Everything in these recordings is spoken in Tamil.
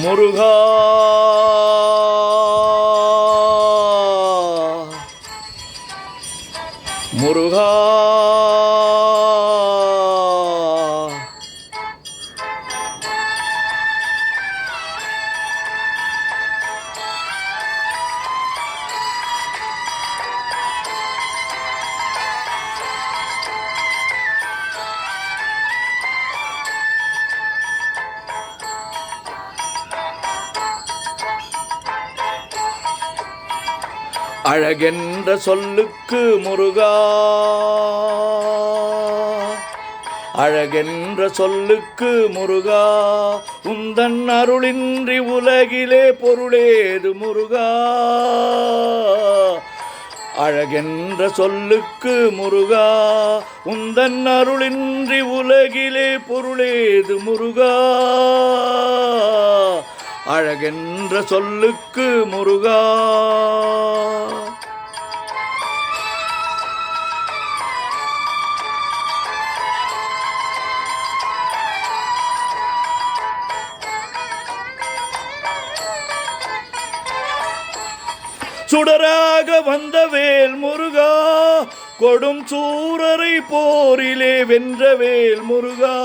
முருகா முருகா அழகென்ற சொல்லுக்கு முருகா, அழகென்ற சொல்லுக்கு முருகா, உந்தன் அருளின்றி உலகிலே பொருளேது முருகா. அழகென்ற சொல்லுக்கு முருகா, உந்தன் அருளின்றி உலகிலே பொருளேது முருகா. அழகென்ற சொல்லுக்கு முருகா. சுடராக வந்த வேல் முருகா, கொடும் சூரரை போரிலே வென்ற வேல் முருகா.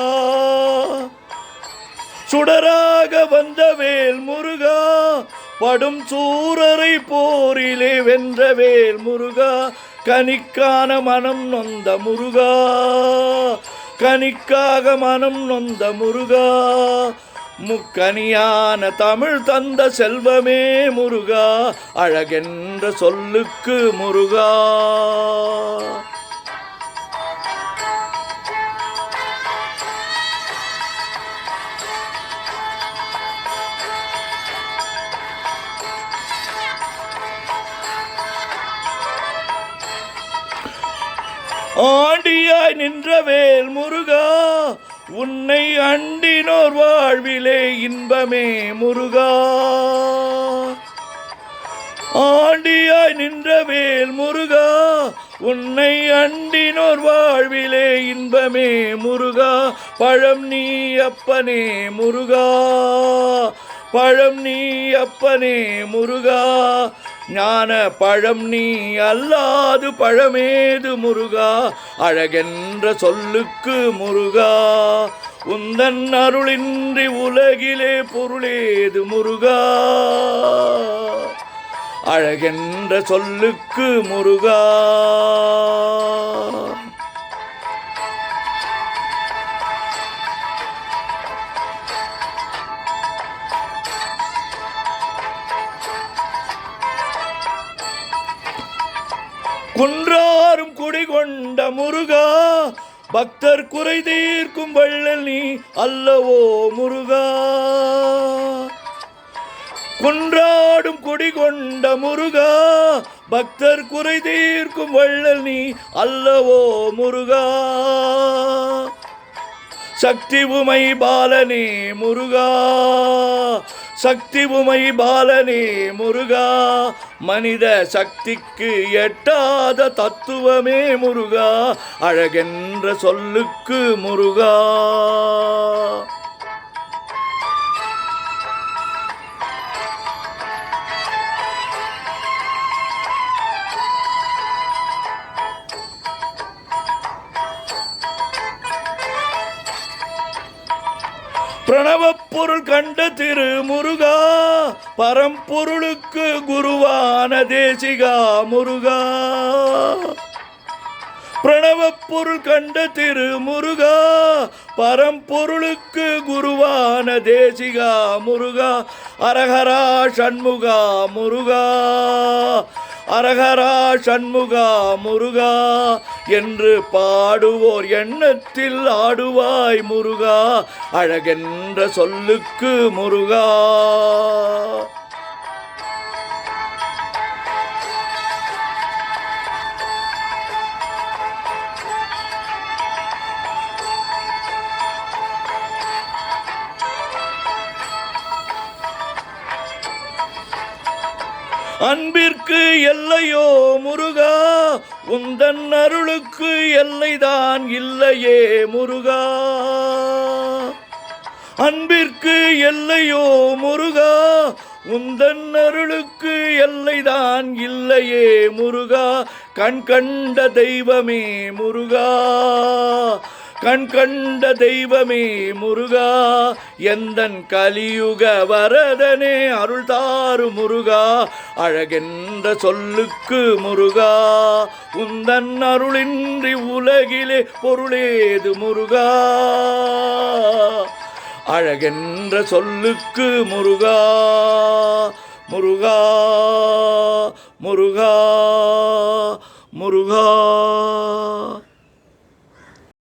சுடராக வந்த வேல் முருகா, படும் சூரரை போரிலே வென்ற வேல் முருகா. கனிக்கான மனம் நொந்த முருகா, கனிக்காக மனம் நொந்த முருகா. முக்கனியான தமிழ் தந்த செல்வமே முருகா, அழகென்ற சொல்லுக்கு முருகா. ஆண்டியாய் நின்ற வேல் முருகா, உன்னை அண்டினோர் வாழ்விலே இன்பமே முருகா. ஆண்டியாய் நின்ற வேல் முருகா, உன்னை அண்டினோர் வாழ்விலே இன்பமே முருகா. பழம் நீ அப்பனே முருகா, பழம் நீ அப்பனே முருகா. ஞான பழம் நீ அல்லாது பழமேது முருகா. அழகென்ற சொல்லுக்கு முருகா, உந்தன் அருளின்றி உலகிலே பொருளேது முருகா. அழகென்ற சொல்லுக்கு முருகா. குன்றாரும் குடிகொண்ட முருகா, பக்தர் குறை தீர்க்கும் வள்ளல் நீ அல்லவோ முருகா. குன்றாடும் குடிகொண்ட முருகா, பக்தர் குறை தீர்க்கும் வள்ளல் நீ அல்லவோ முருகா. சக்தி உமை பாலனே முருகா, சக்தி உமை பாலனே முருகா. மனித சக்திக்கு எட்டாத தத்துவமே முருகா. அழகென்ற சொல்லுக்கு முருகா. பிரணவப் பொருள் கண்ட திரு முருகா, பரம்பொருளுக்கு குருவான தேசிகா முருகா. பிரணவப் பொருள் கண்ட திரு முருகா, பரம்பொருளுக்கு குருவான தேசிகா முருகா. அரஹரா சண்முகா முருகா, அரஹரா சண்முகா முருகா என்று பாடுவோர் எண்ணத்தில் ஆடுவாய் முருகா. அழகென்ற சொல்லுக்கு முருகா. அன்பிற்கு எல்லையோ முருகா, உந்தன் அருளுக்கு எல்லைதான் இல்லையே முருகா. அன்பிற்கு எல்லையோ முருகா, உந்தன் அருளுக்கு எல்லைதான் இல்லையே முருகா. கண் கண்ட தெய்வமே முருகா, கண் கண்ட தெய்வமே முருகா, எந்தன் கலியுக வரதனே அருள் தாரு முருகா. அழகென்ற சொல்லுக்கு முருகா, உந்தன் அருளின்றி உலகிலே பொருளேது முருகா. அழகென்ற சொல்லுக்கு முருகா, முருகா, முருகா, முருகா.